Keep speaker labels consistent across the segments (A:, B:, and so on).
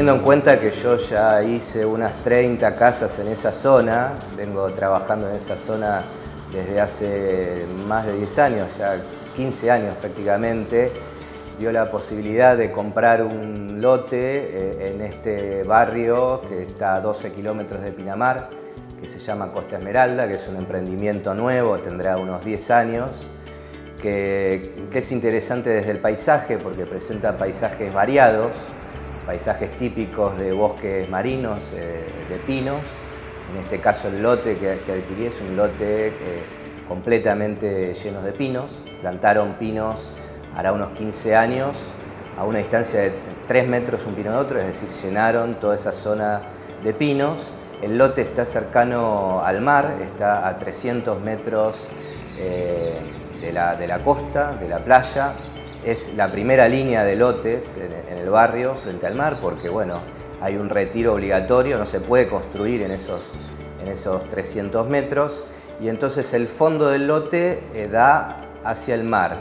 A: Teniendo en cuenta que yo ya hice unas 30 casas en esa zona, vengo trabajando en esa zona desde hace más de 10 años, ya 15 años prácticamente, dio la posibilidad de comprar un lote en este barrio que está a 12 kilómetros de Pinamar, que se llama Costa Esmeralda, que es un emprendimiento nuevo, tendrá unos 10 años, que es interesante desde el paisaje porque presenta paisajes variados, paisajes típicos de bosques marinos, de pinos. En este caso el lote que adquirí es un lote completamente lleno de pinos. Plantaron pinos hará unos 15 años a una distancia de 3 metros un pino de otro, es decir, llenaron toda esa zona de pinos. El lote está cercano al mar, está a 300 metros de la costa, de la playa. Es la primera línea de lotes en el barrio frente al mar porque bueno, hay un retiro obligatorio, no se puede construir en esos 300 metros y entonces el fondo del lote da hacia el mar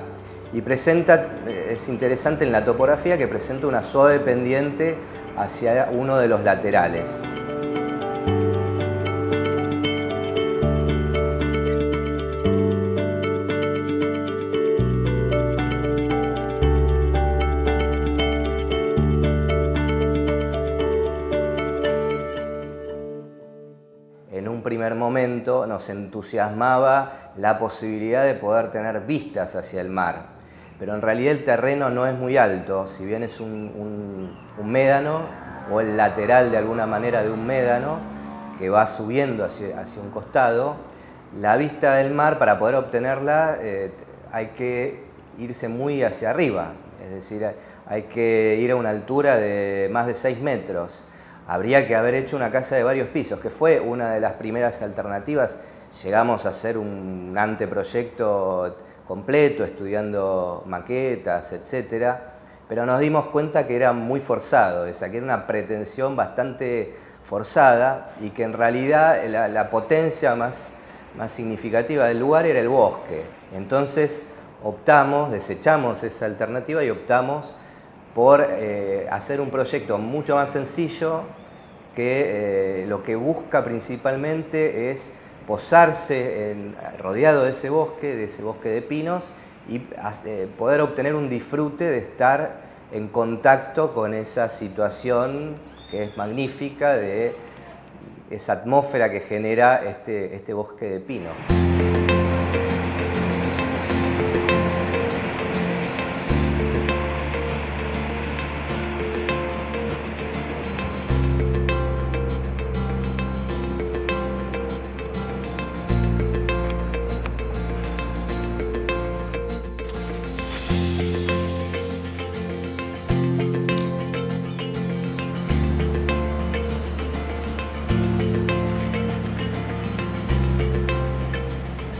A: y presenta, es interesante en la topografía que presenta una suave pendiente hacia uno de los laterales. En un primer momento nos entusiasmaba la posibilidad de poder tener vistas hacia el mar, pero en realidad el terreno no es muy alto, si bien es un médano o el lateral de alguna manera de un médano que va subiendo hacia un costado. La vista del mar, para poder obtenerla, hay que irse muy hacia arriba, es decir, hay que ir a una altura de más de 6 metros. Habría que haber hecho una casa de varios pisos, que fue una de las primeras alternativas. Llegamos a hacer un anteproyecto completo, estudiando maquetas, etc. Pero nos dimos cuenta que era muy forzado, que era una pretensión bastante forzada y que en realidad la potencia más significativa del lugar era el bosque. Entonces desechamos esa alternativa y optamos por hacer un proyecto mucho más sencillo que lo que busca principalmente es posarse rodeado de ese bosque de pinos y poder obtener un disfrute de estar en contacto con esa situación que es magnífica, de esa atmósfera que genera este bosque de pino.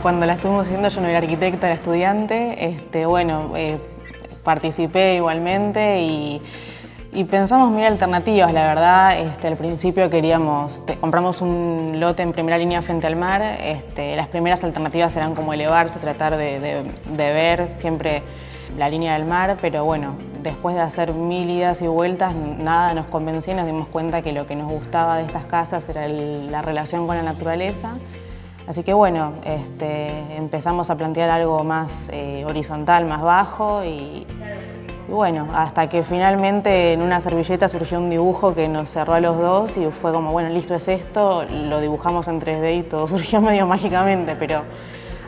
B: Cuando la estuvimos haciendo yo no era arquitecta, era estudiante, participé igualmente y pensamos mil alternativas, la verdad. Al principio compramos un lote en primera línea frente al mar. Las primeras alternativas eran como elevarse, tratar de ver siempre la línea del mar, pero bueno, después de hacer mil idas y vueltas, nada nos convenció y nos dimos cuenta que lo que nos gustaba de estas casas era la relación con la naturaleza. Así que bueno, empezamos a plantear algo más horizontal, más bajo y bueno, hasta que finalmente en una servilleta surgió un dibujo que nos cerró a los dos y fue como, bueno, listo, es esto, lo dibujamos en 3D y todo surgió medio mágicamente, pero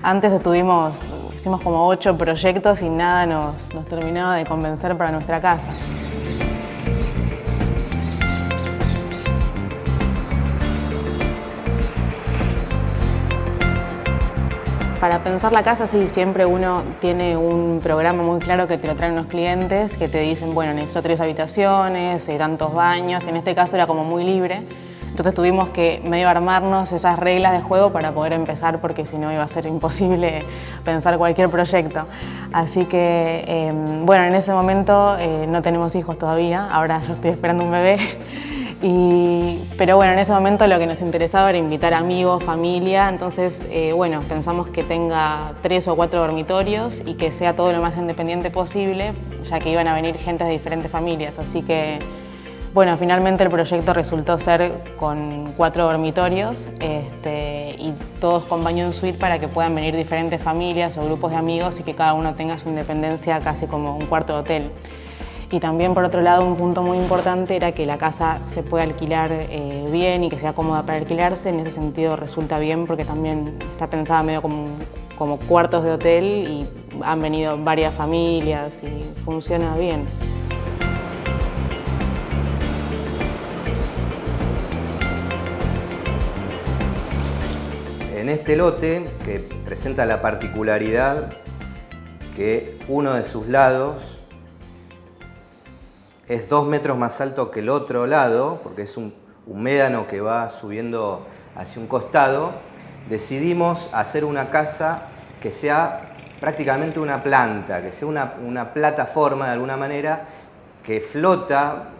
B: antes hicimos como 8 proyectos y nada nos terminaba de convencer para nuestra casa. Para pensar la casa, sí, siempre uno tiene un programa muy claro que te lo traen unos clientes que te dicen, bueno, necesito 3 habitaciones, tantos baños, y en este caso era como muy libre. Entonces tuvimos que medio armarnos esas reglas de juego para poder empezar, porque si no iba a ser imposible pensar cualquier proyecto. Así que, bueno, en ese momento no tenemos hijos todavía, ahora yo estoy esperando un bebé. Pero bueno, en ese momento lo que nos interesaba era invitar amigos, familia, entonces bueno, pensamos que tenga 3 o 4 dormitorios y que sea todo lo más independiente posible, ya que iban a venir gente de diferentes familias, así que Bueno, finalmente el proyecto resultó ser con 4 dormitorios y todos con baño en suite para que puedan venir diferentes familias o grupos de amigos y que cada uno tenga su independencia casi como un cuarto de hotel. Y también, por otro lado, un punto muy importante era que la casa se pueda alquilar bien y que sea cómoda para alquilarse. En ese sentido resulta bien porque también está pensada medio como cuartos de hotel y han venido varias familias y funciona bien.
A: En este lote, que presenta la particularidad que uno de sus lados es 2 metros más alto que el otro lado, porque es un médano que va subiendo hacia un costado, decidimos hacer una casa que sea prácticamente una planta, que sea una plataforma de alguna manera que flota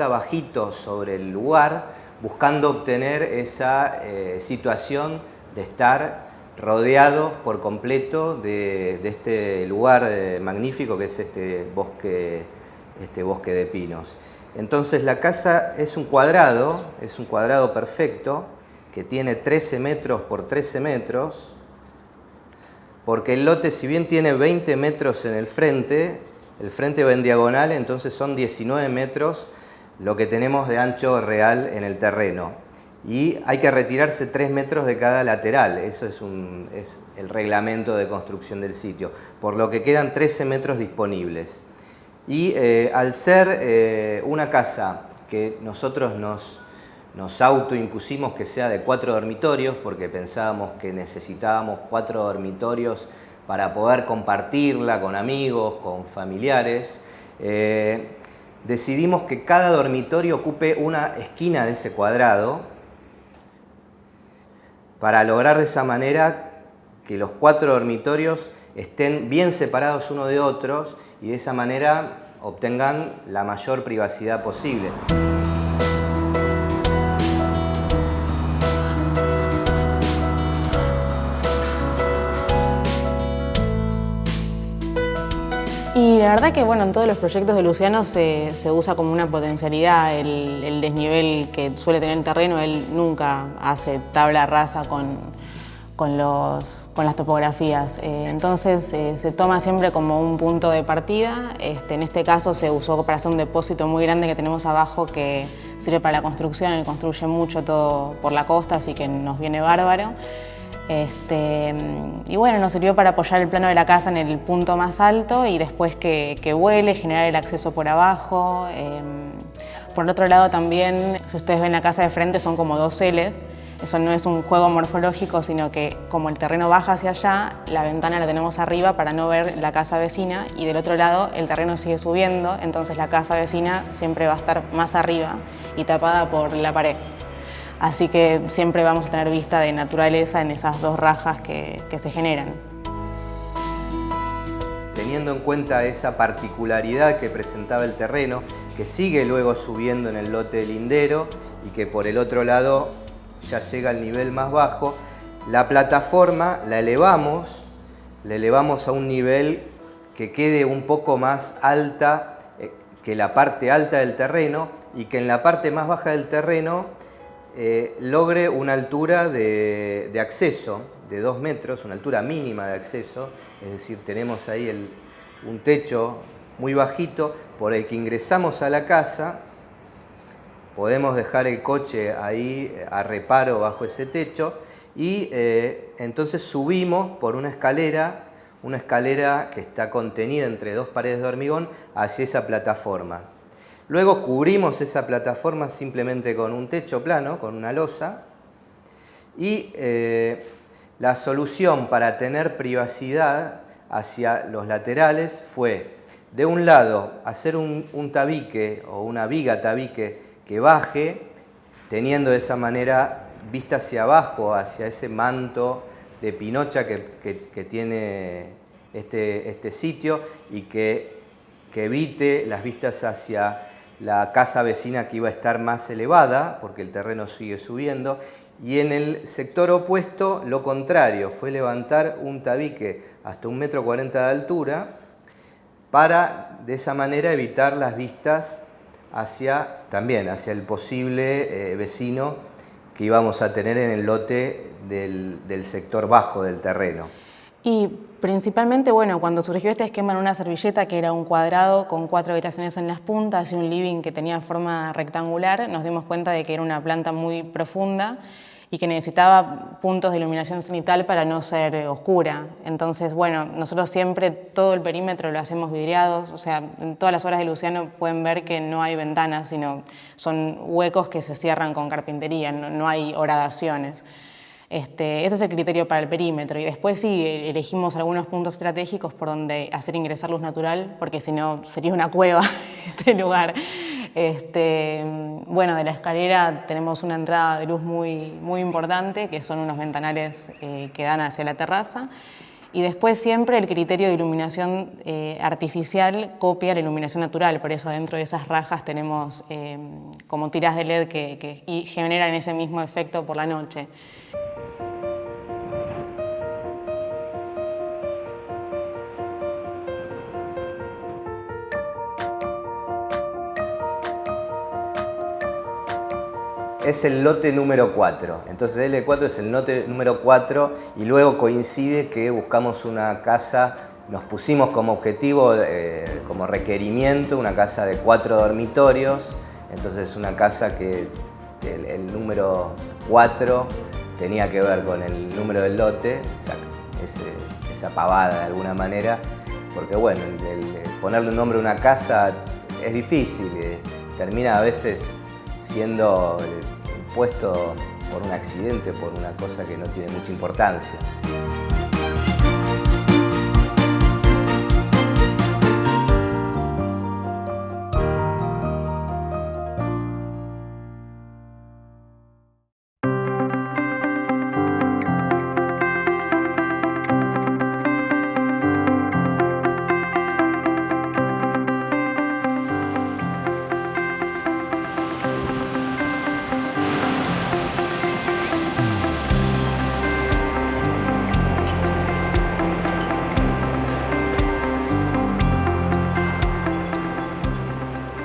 A: bajito sobre el lugar, buscando obtener esa situación de estar rodeados por completo de este lugar magnífico que es este bosque de pinos. Entonces la casa es un cuadrado perfecto que tiene 13 metros por 13 metros, porque el lote, si bien tiene 20 metros en el frente va en diagonal, entonces son 19 metros lo que tenemos de ancho real en el terreno. Y hay que retirarse 3 metros de cada lateral, eso es el reglamento de construcción del sitio, por lo que quedan 13 metros disponibles. Y al ser una casa que nosotros nos autoimpusimos que sea de 4 dormitorios, porque pensábamos que necesitábamos 4 dormitorios para poder compartirla con amigos, con familiares, decidimos que cada dormitorio ocupe una esquina de ese cuadrado, para lograr de esa manera que los 4 dormitorios estén bien separados uno de otros y de esa manera obtengan la mayor privacidad posible.
B: Y la verdad que bueno, en todos los proyectos de Luciano se usa como una potencialidad el desnivel que suele tener el terreno. Él nunca hace tabla rasa con las topografías. Entonces se toma siempre como un punto de partida. En este caso se usó para hacer un depósito muy grande que tenemos abajo que sirve para la construcción. Él construye mucho todo por la costa, así que nos viene bárbaro. Y bueno, nos sirvió para apoyar el plano de la casa en el punto más alto y después que vuele, generar el acceso por abajo. Por el otro lado también, si ustedes ven la casa de frente, son como 2 Ls. Eso no es un juego morfológico, sino que como el terreno baja hacia allá, la ventana la tenemos arriba para no ver la casa vecina y del otro lado el terreno sigue subiendo, entonces la casa vecina siempre va a estar más arriba y tapada por la pared. Así que siempre vamos a tener vista de naturaleza en esas 2 rajas que se generan.
A: Teniendo en cuenta esa particularidad que presentaba el terreno, que sigue luego subiendo en el lote lindero y que por el otro lado ya llega al nivel más bajo, la plataforma la elevamos a un nivel que quede un poco más alta que la parte alta del terreno y que en la parte más baja del terreno logre una altura de acceso de 2 metros, una altura mínima de acceso, es decir, tenemos ahí un techo muy bajito por el que ingresamos a la casa, podemos dejar el coche ahí a reparo bajo ese techo y entonces subimos por una escalera que está contenida entre 2 paredes de hormigón hacia esa plataforma. Luego cubrimos esa plataforma simplemente con un techo plano, con una losa, y la solución para tener privacidad hacia los laterales fue, de un lado, hacer un tabique o una viga tabique que baje, teniendo de esa manera vista hacia abajo, hacia ese manto de pinocha que tiene este sitio y que evite las vistas hacia la casa vecina que iba a estar más elevada, porque el terreno sigue subiendo, y en el sector opuesto lo contrario, fue levantar un tabique hasta 1,40 m de altura para de esa manera evitar las vistas también hacia el posible vecino que íbamos a tener en el lote del sector bajo del terreno.
B: Y principalmente, bueno, cuando surgió este esquema en una servilleta, que era un cuadrado con 4 habitaciones en las puntas y un living que tenía forma rectangular, nos dimos cuenta de que era una planta muy profunda y que necesitaba puntos de iluminación cenital para no ser oscura. Entonces, bueno, nosotros siempre todo el perímetro lo hacemos vidriados, o sea, en todas las obras de Luciano pueden ver que no hay ventanas, sino son huecos que se cierran con carpintería, no hay horadaciones. Ese es el criterio para el perímetro, y después sí elegimos algunos puntos estratégicos por donde hacer ingresar luz natural, porque si no sería una cueva este lugar. Bueno, de la escalera tenemos una entrada de luz muy importante, que son unos ventanales que dan hacia la terraza, y después siempre el criterio de iluminación artificial copia la iluminación natural, por eso dentro de esas rajas tenemos como tiras de LED que generan ese mismo efecto por la noche.
A: Es el lote número 4, entonces L4 es el lote número 4 y luego coincide que buscamos una casa, nos pusimos como objetivo, como requerimiento, una casa de 4 dormitorios, entonces una casa que el número 4 tenía que ver con el número del lote, esa pavada de alguna manera, porque bueno, ponerle un nombre a una casa es difícil, termina a veces siendo impuesto por un accidente, por una cosa que no tiene mucha importancia.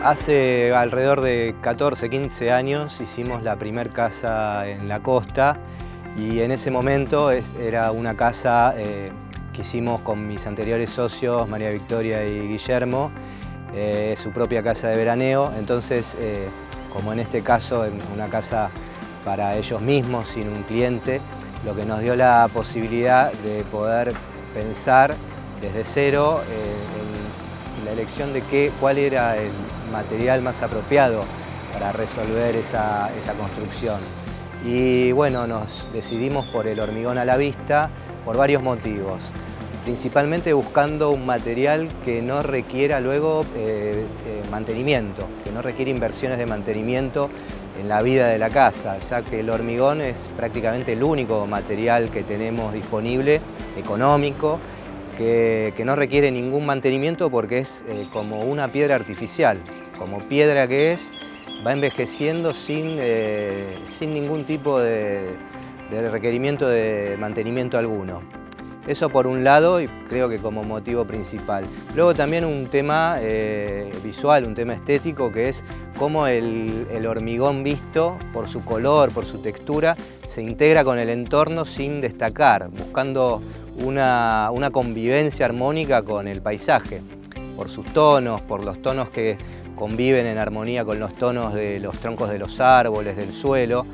A: Hace alrededor de 14, 15 años hicimos la primera casa en la costa y en ese momento era una casa que hicimos con mis anteriores socios, María Victoria y Guillermo, su propia casa de veraneo. Entonces, como en este caso, una casa para ellos mismos, sin un cliente, lo que nos dio la posibilidad de poder pensar desde cero en la elección de cuál era el material más apropiado para resolver esa construcción. Y bueno, nos decidimos por el hormigón a la vista por varios motivos. Principalmente buscando un material que no requiera luego mantenimiento, que no requiere inversiones de mantenimiento en la vida de la casa, ya que el hormigón es prácticamente el único material que tenemos disponible, económico, que no requiere ningún mantenimiento porque es como una piedra artificial. Como piedra que es, va envejeciendo sin ningún tipo de requerimiento de mantenimiento alguno. Eso por un lado, y creo que como motivo principal. Luego también un tema visual, un tema estético, que es cómo el hormigón visto, por su color, por su textura, se integra con el entorno sin destacar, buscando una convivencia armónica con el paisaje, por sus tonos, por los tonos que conviven en armonía con los tonos de los troncos de los árboles, del suelo.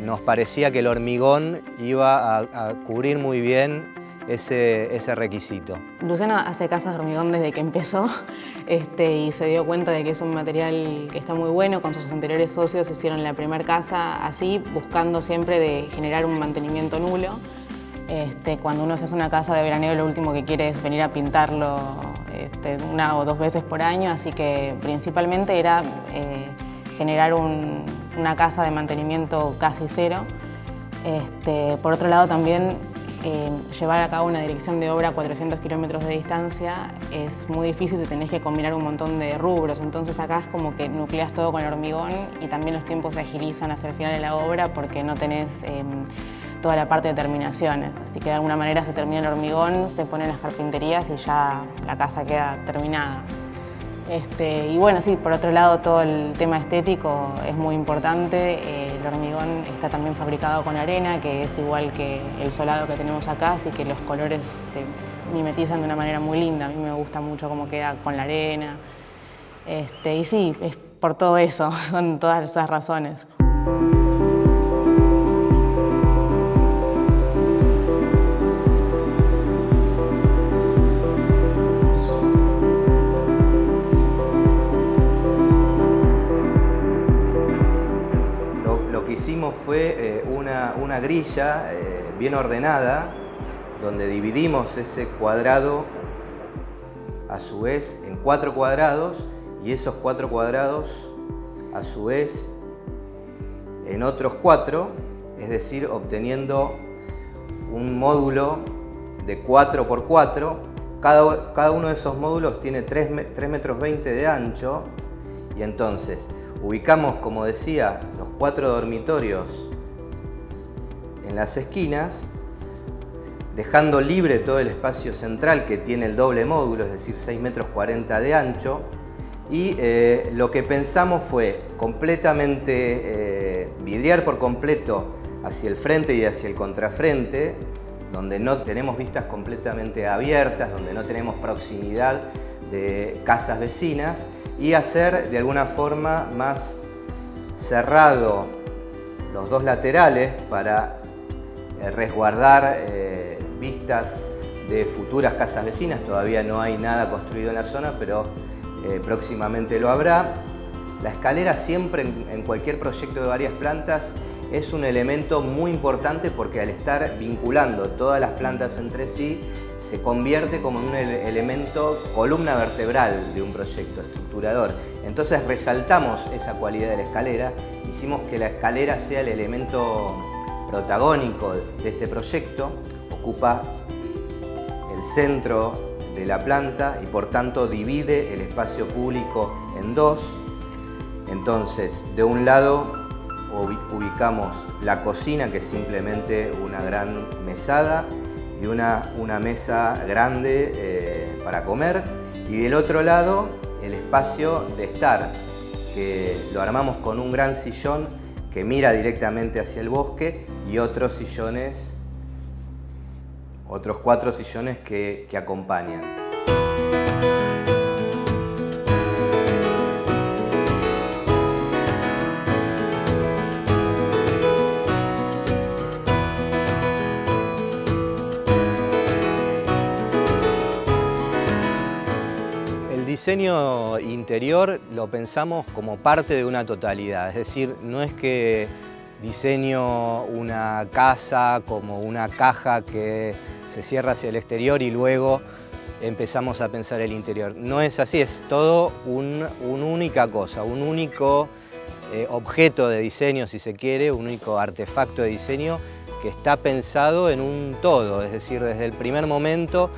A: Nos parecía que el hormigón iba a cubrir muy bien ese requisito.
B: Luciano hace casas de hormigón desde que empezó y se dio cuenta de que es un material que está muy bueno. Con sus anteriores socios hicieron la primera casa así, buscando siempre de generar un mantenimiento nulo. Cuando uno hace una casa de veraneo, lo último que quiere es venir a pintarlo 1 o 2 veces por año, así que principalmente era generar una casa de mantenimiento casi cero. Por otro lado también llevar a cabo una dirección de obra a 400 kilómetros de distancia es muy difícil si tenés que combinar un montón de rubros, entonces acá es como que nucleas todo con el hormigón y también los tiempos se agilizan hacia el final de la obra porque no tenés toda la parte de terminaciones, así que de alguna manera se termina el hormigón, se ponen las carpinterías y ya la casa queda terminada. Y bueno, sí, por otro lado todo el tema estético es muy importante. El hormigón está también fabricado con arena, que es igual que el solado que tenemos acá, así que los colores se mimetizan de una manera muy linda. A mí me gusta mucho cómo queda con la arena. Y sí, es por todo eso, son todas esas razones.
A: Lo que hicimos fue una grilla bien ordenada, donde dividimos ese cuadrado a su vez en 4 cuadrados, y esos 4 cuadrados a su vez en otros 4, es decir, obteniendo un módulo de 4 por 4. Cada uno de esos módulos tiene 3,20 metros de ancho, y entonces ubicamos, como decía, los 4 dormitorios en las esquinas, dejando libre todo el espacio central que tiene el doble módulo, es decir, 6,40 metros de ancho. Y lo que pensamos fue completamente vidriar por completo hacia el frente y hacia el contrafrente, donde no tenemos vistas completamente abiertas, donde no tenemos proximidad de casas vecinas, y hacer de alguna forma más cerrado los 2 laterales para resguardar vistas de futuras casas vecinas. Todavía no hay nada construido en la zona, pero próximamente lo habrá. La escalera siempre en cualquier proyecto de varias plantas es un elemento muy importante, porque al estar vinculando todas las plantas entre sí, se convierte como en un elemento, columna vertebral de un proyecto estructurador. Entonces resaltamos esa cualidad de la escalera, hicimos que la escalera sea el elemento protagónico de este proyecto, ocupa el centro de la planta y por tanto divide el espacio público en 2. Entonces, de un lado ubicamos la cocina, que es simplemente una gran mesada y una mesa grande para comer, y del otro lado el espacio de estar, que lo armamos con un gran sillón que mira directamente hacia el bosque, y otros 4 sillones que acompañan. El diseño interior lo pensamos como parte de una totalidad, es decir, no es que diseño una casa como una caja que se cierra hacia el exterior y luego empezamos a pensar el interior. No es así, es todo una única cosa, un único objeto de diseño, si se quiere, un único artefacto de diseño que está pensado en un todo, es decir, desde el primer momento,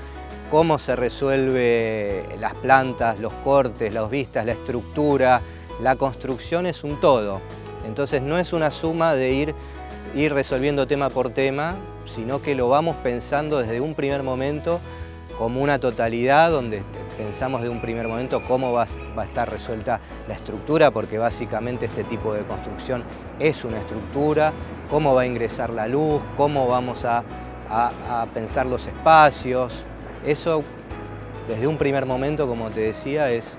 A: cómo se resuelve las plantas, los cortes, las vistas, la estructura, la construcción es un todo. Entonces no es una suma de ir resolviendo tema por tema, sino que lo vamos pensando desde un primer momento como una totalidad, donde pensamos de un primer momento cómo va a estar resuelta la estructura, porque básicamente este tipo de construcción es una estructura, cómo va a ingresar la luz, cómo vamos a pensar los espacios. Eso, desde un primer momento, como te decía, es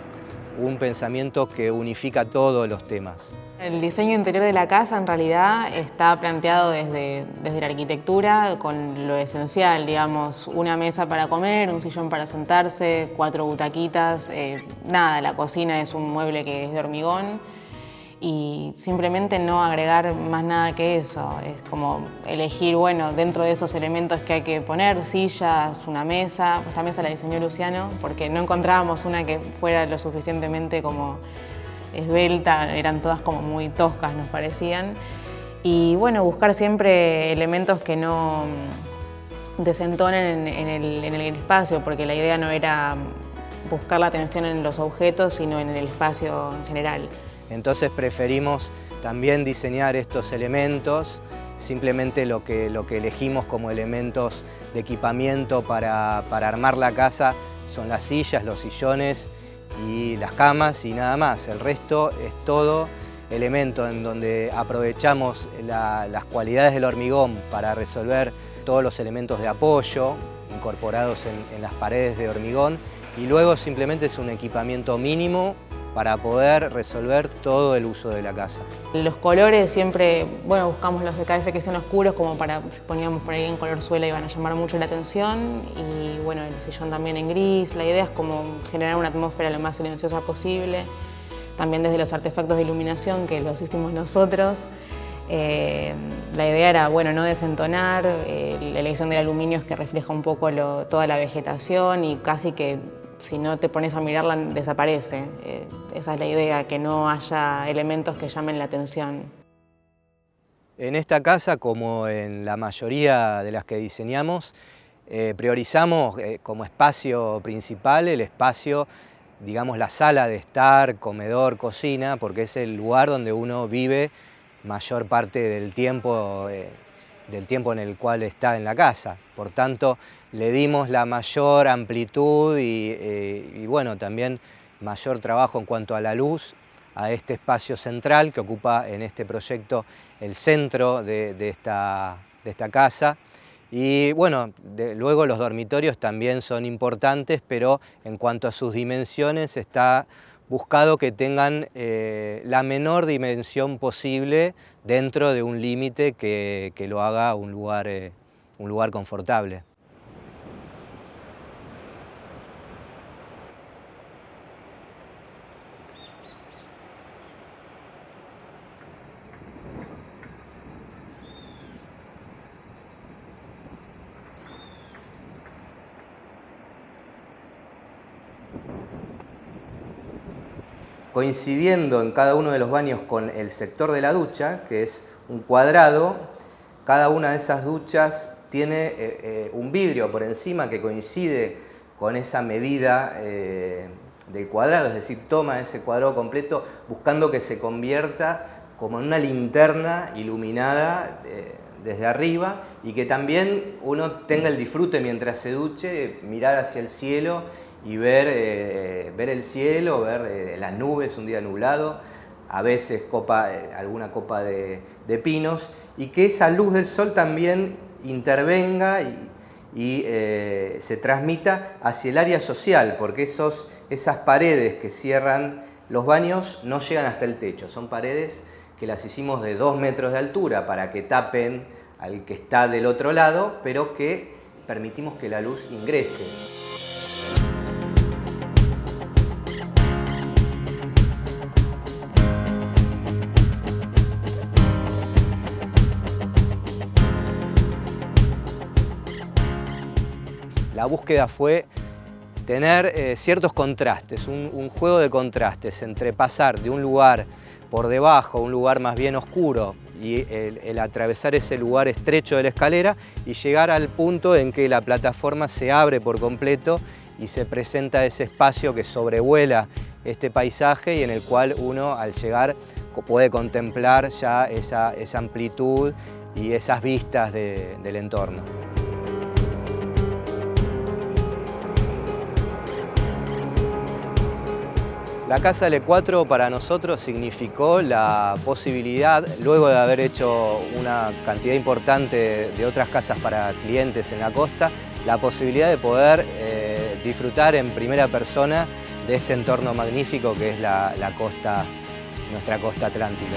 A: un pensamiento que unifica todos los temas.
B: El diseño interior de la casa en realidad está planteado desde la arquitectura con lo esencial, digamos, una mesa para comer, un sillón para sentarse, 4 butaquitas, nada, la cocina es un mueble que es de hormigón y simplemente no agregar más nada que eso. Es como elegir, bueno, dentro de esos elementos que hay que poner, sillas, una mesa. Esta mesa la diseñó Luciano porque no encontrábamos una que fuera lo suficientemente como esbelta, eran todas como muy toscas, nos parecían. Y bueno, buscar siempre elementos que no desentonen en el espacio, porque la idea no era buscar la atención en los objetos, sino en el espacio en general.
A: Entonces preferimos también diseñar estos elementos, simplemente lo que elegimos como elementos de equipamiento para armar la casa son las sillas, los sillones y las camas y nada más. El resto es todo elemento en donde aprovechamos las cualidades del hormigón para resolver todos los elementos de apoyo incorporados en las paredes de hormigón, y luego simplemente es un equipamiento mínimo para poder resolver todo el uso de la casa.
B: Los colores siempre, bueno, buscamos los de KF que sean oscuros, como para, si poníamos por ahí en color suela iban a llamar mucho la atención, y bueno, el sillón también en gris. La idea es como generar una atmósfera lo más silenciosa posible, también desde los artefactos de iluminación que los hicimos nosotros. La idea era, bueno, no desentonar, la elección del aluminio es que refleja un poco toda la vegetación y casi que si no te pones a mirarla desaparece. Esa es la idea, que no haya elementos que llamen la atención.
A: En esta casa, como en la mayoría de las que diseñamos, priorizamos como espacio principal el espacio, digamos, la sala de estar, comedor, cocina, porque es el lugar donde uno vive mayor parte del tiempo en el cual está en la casa. Por tanto, le dimos la mayor amplitud y bueno, también mayor trabajo en cuanto a la luz a este espacio central que ocupa en este proyecto el centro de esta casa. Y bueno, luego los dormitorios también son importantes, pero en cuanto a sus dimensiones está buscado que tengan la menor dimensión posible dentro de un límite que lo haga un lugar confortable. Coincidiendo en cada uno de los baños con el sector de la ducha, que es un cuadrado, cada una de esas duchas tiene un vidrio por encima que coincide con esa medida del cuadrado, es decir, toma ese cuadrado completo buscando que se convierta como en una linterna iluminada desde arriba, y que también uno tenga el disfrute mientras se duche, mirar hacia el cielo y ver el cielo, ver las nubes, un día nublado, a veces alguna copa de pinos, y que esa luz del sol también intervenga y se transmita hacia el área social, porque esas paredes que cierran los baños no llegan hasta el techo, son paredes que las hicimos de 2 metros de altura para que tapen al que está del otro lado, pero que permitimos que la luz ingrese. La búsqueda fue tener ciertos contrastes, un juego de contrastes entre pasar de un lugar por debajo, un lugar más bien oscuro, y el atravesar ese lugar estrecho de la escalera y llegar al punto en que la plataforma se abre por completo y se presenta ese espacio que sobrevuela este paisaje y en el cual uno al llegar puede contemplar ya esa amplitud y esas vistas del entorno. La Casa L4 para nosotros significó la posibilidad, luego de haber hecho una cantidad importante de otras casas para clientes en la costa, la posibilidad de poder disfrutar en primera persona de este entorno magnífico que es nuestra costa atlántica.